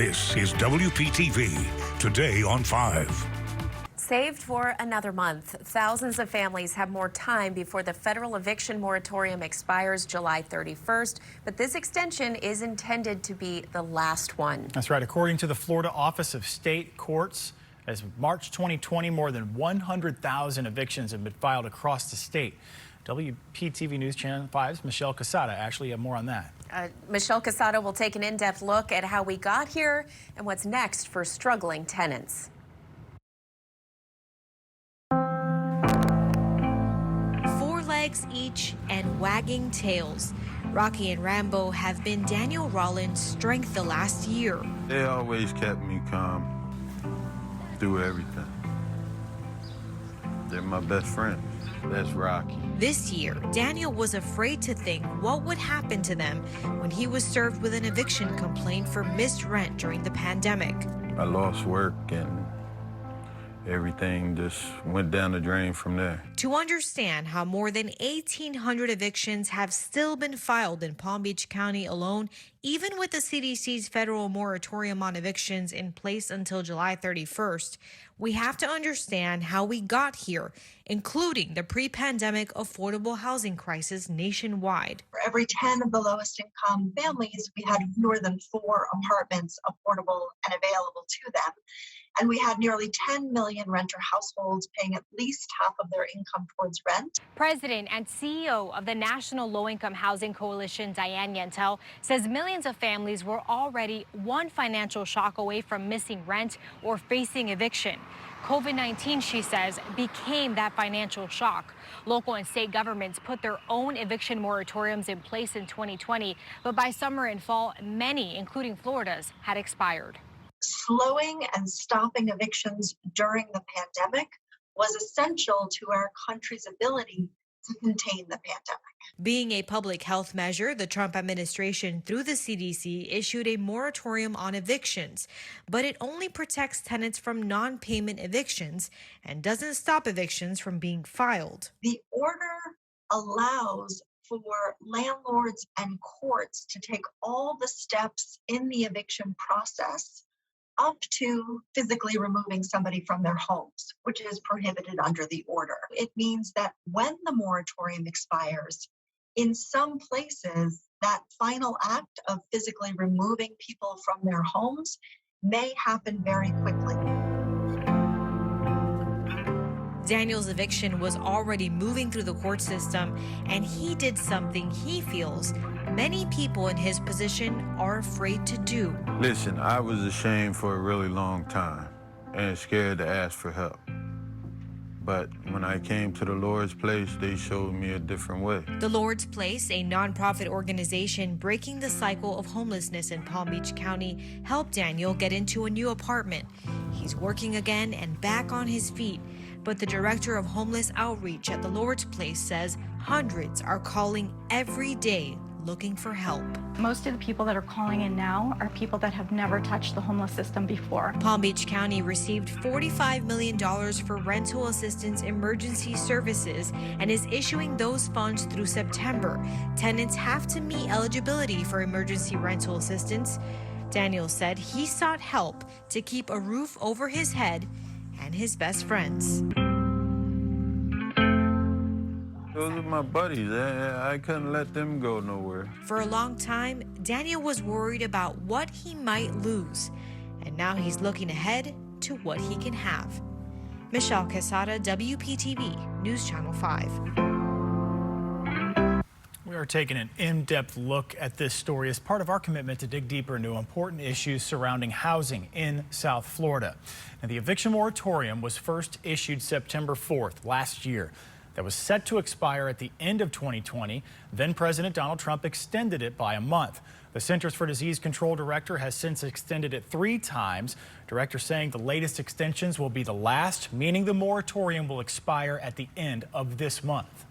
This is WPTV, today on 5. Saved for another month. Thousands of families have more time before the federal eviction moratorium expires July 31st, but this extension is intended to be the last one. That's right. According to the Florida Office of State Courts, as of March 2020, more than 100,000 evictions have been filed across the state. WPTV News Channel 5's Michelle Casada actually have more on that. Michelle Casada will take an in-depth look at how we got here and what's next for struggling tenants. Legs each and wagging tails. Rocky and Rambo have been Daniel Rawlins' strength the last year. They always kept me calm through everything. They're my best friends. That's Rocky. This year, Daniel was afraid to think what would happen to them when he was served with an eviction complaint for missed rent during the pandemic. I lost work and everything just went down the drain from there. To understand how more than 1,800 evictions have still been filed in Palm Beach County alone, even with the CDC's federal moratorium on evictions in place until July 31st, we have to understand how we got here, including the pre-pandemic affordable housing crisis nationwide. For every 10 of the lowest income families, we had fewer than 4 apartments affordable and available to them. And we had nearly 10 million renter households paying at least half of their income towards rent. President and CEO of the National Low-Income Housing Coalition, Diane Yantel, says millions of families were already one financial shock away from missing rent or facing eviction. COVID-19, she says, became that financial shock. Local and state governments put their own eviction moratoriums in place in 2020, but by summer and fall, many, including Florida's, had expired. Slowing and stopping evictions during the pandemic was essential to our country's ability to contain the pandemic. Being a public health measure, the Trump administration, through the CDC, issued a moratorium on evictions, but it only protects tenants from non-payment evictions and doesn't stop evictions from being filed. The order allows for landlords and courts to take all the steps in the eviction process up to physically removing somebody from their homes, which is prohibited under the order. It means that when the moratorium expires, in some places, that final act of physically removing people from their homes may happen very quickly. Daniel's eviction was already moving through the court system, and he did something he feels many people in his position are afraid to do. Listen, I was ashamed for a really long time and scared to ask for help. But when I came to the Lord's Place, they showed me a different way. The Lord's Place, a nonprofit organization breaking the cycle of homelessness in Palm Beach County, helped Daniel get into a new apartment. He's working again and back on his feet. But the director of homeless outreach at the Lord's Place says hundreds are calling every day looking for help. Most of the people that are calling in now are people that have never touched the homeless system before. Palm Beach County received $45 million for rental assistance emergency services and is issuing those funds through September. Tenants have to meet eligibility for emergency rental assistance. Daniel said he sought help to keep a roof over his head and his best friends. Those are my buddies. I couldn't let them go nowhere. For a long time, Daniel was worried about what he might lose, and now he's looking ahead to what he can have. Michelle Casada, WPTV News Channel 5. We are taking an in-depth look at this story as part of our commitment to dig deeper into important issues surrounding housing in South Florida. And the eviction moratorium was first issued September 4th last year. That was set to expire at the end of 2020. Then President Donald Trump extended it by a month. The Centers for Disease Control director has since extended it 3 times. Director saying the latest extensions will be the last, meaning the moratorium will expire at the end of this month.